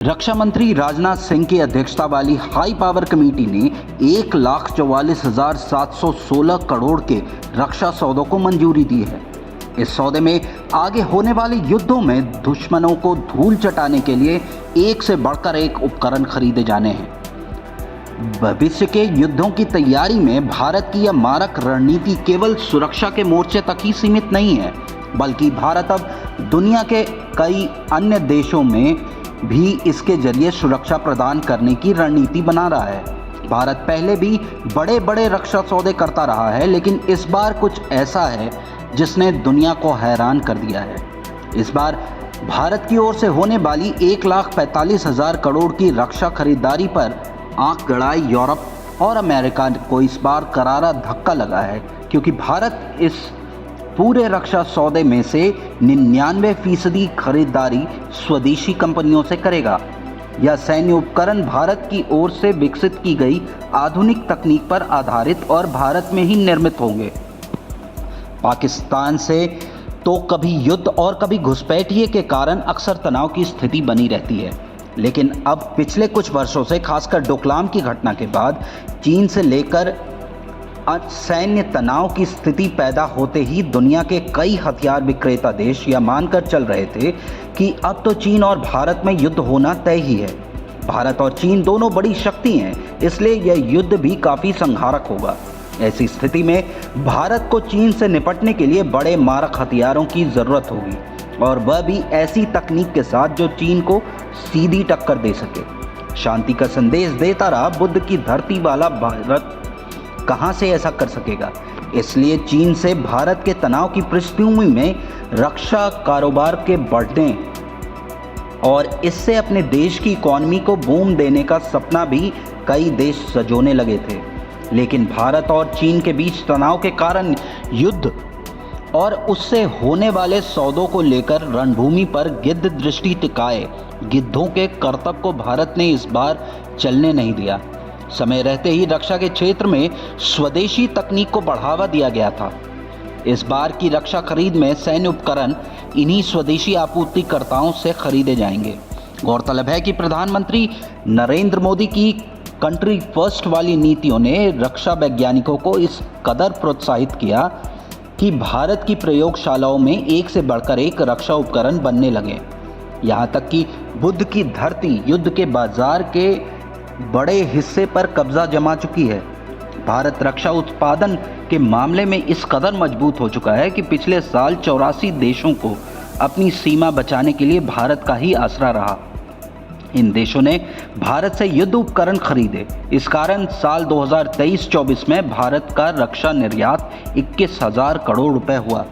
रक्षा मंत्री राजनाथ सिंह की अध्यक्षता वाली हाई पावर कमेटी ने 1,44,716 करोड़ के रक्षा सौदों को मंजूरी दी है। इस सौदे में आगे होने वाले युद्धों में दुश्मनों को धूल चटाने के लिए एक से बढ़कर एक उपकरण खरीदे जाने हैं। भविष्य के युद्धों की तैयारी में भारत की यह मारक रणनीति केवल सुरक्षा के मोर्चे तक ही सीमित नहीं है, बल्कि भारत अब दुनिया के कई अन्य देशों में भी इसके जरिए सुरक्षा प्रदान करने की रणनीति बना रहा है। भारत पहले भी बड़े बड़े रक्षा सौदे करता रहा है, लेकिन इस बार कुछ ऐसा है जिसने दुनिया को हैरान कर दिया है। इस बार भारत की ओर से होने वाली 1,45,000 करोड़ की रक्षा खरीदारी पर आंख गड़ाई यूरोप और अमेरिका को इस बार करारा धक्का लगा है, क्योंकि भारत इस पूरे रक्षा सौदे में से 99% खरीदारी स्वदेशी कंपनियों से करेगा। यह सैन्य उपकरण भारत की ओर से विकसित की गई आधुनिक तकनीक पर आधारित और भारत में ही निर्मित होंगे। पाकिस्तान से तो कभी युद्ध और कभी घुसपैठिए के कारण अक्सर तनाव की स्थिति बनी रहती है, लेकिन अब पिछले कुछ वर्षों से, खासकर डोकलाम की घटना के बाद, चीन से लेकर सैन्य तनाव की स्थिति पैदा होते ही दुनिया के कई हथियार विक्रेता देश यह मानकर चल रहे थे कि अब तो चीन और भारत में युद्ध होना तय ही है। भारत और चीन दोनों बड़ी शक्ति हैं, इसलिए यह युद्ध भी काफ़ी संहारक होगा। ऐसी स्थिति में भारत को चीन से निपटने के लिए बड़े मारक हथियारों की ज़रूरत होगी, और वह भी ऐसी तकनीक के साथ जो चीन को सीधी टक्कर दे सके। शांति का संदेश देता रहा बुद्ध की धरती वाला भारत कहां से ऐसा कर सकेगा। इसलिए चीन से भारत के तनाव की पृष्ठभूमि में रक्षा कारोबार के बढ़ने और इससे अपने देश की इकॉनमी को बूम देने का सपना भी कई देश सजोने लगे थे। लेकिन भारत और चीन के बीच तनाव के कारण युद्ध और उससे होने वाले सौदों को लेकर रणभूमि पर गिद्ध दृष्टि टिकाए गिद्धों के करतब को भारत ने इस बार चलने नहीं दिया। समय रहते ही रक्षा के क्षेत्र में स्वदेशी तकनीक को बढ़ावा दिया गया था। इस बार की रक्षा खरीद में सैन्य उपकरण इन्हीं स्वदेशी आपूर्तिकर्ताओं से खरीदे जाएंगे। गौरतलब है कि प्रधानमंत्री नरेंद्र मोदी की कंट्री फर्स्ट वाली नीतियों ने रक्षा वैज्ञानिकों को इस कदर प्रोत्साहित किया कि भारत की प्रयोगशालाओं में एक से बढ़कर एक रक्षा उपकरण बनने लगे। यहाँ तक कि बुद्ध की धरती युद्ध के बाजार के बड़े हिस्से पर कब्जा जमा चुकी है। भारत रक्षा उत्पादन के मामले में इस कदर मजबूत हो चुका है कि पिछले साल 84 देशों को अपनी सीमा बचाने के लिए भारत का ही आसरा रहा। इन देशों ने भारत से युद्ध उपकरण खरीदे। इस कारण साल 2023-24 में भारत का रक्षा निर्यात 21,000 करोड़ रुपए हुआ।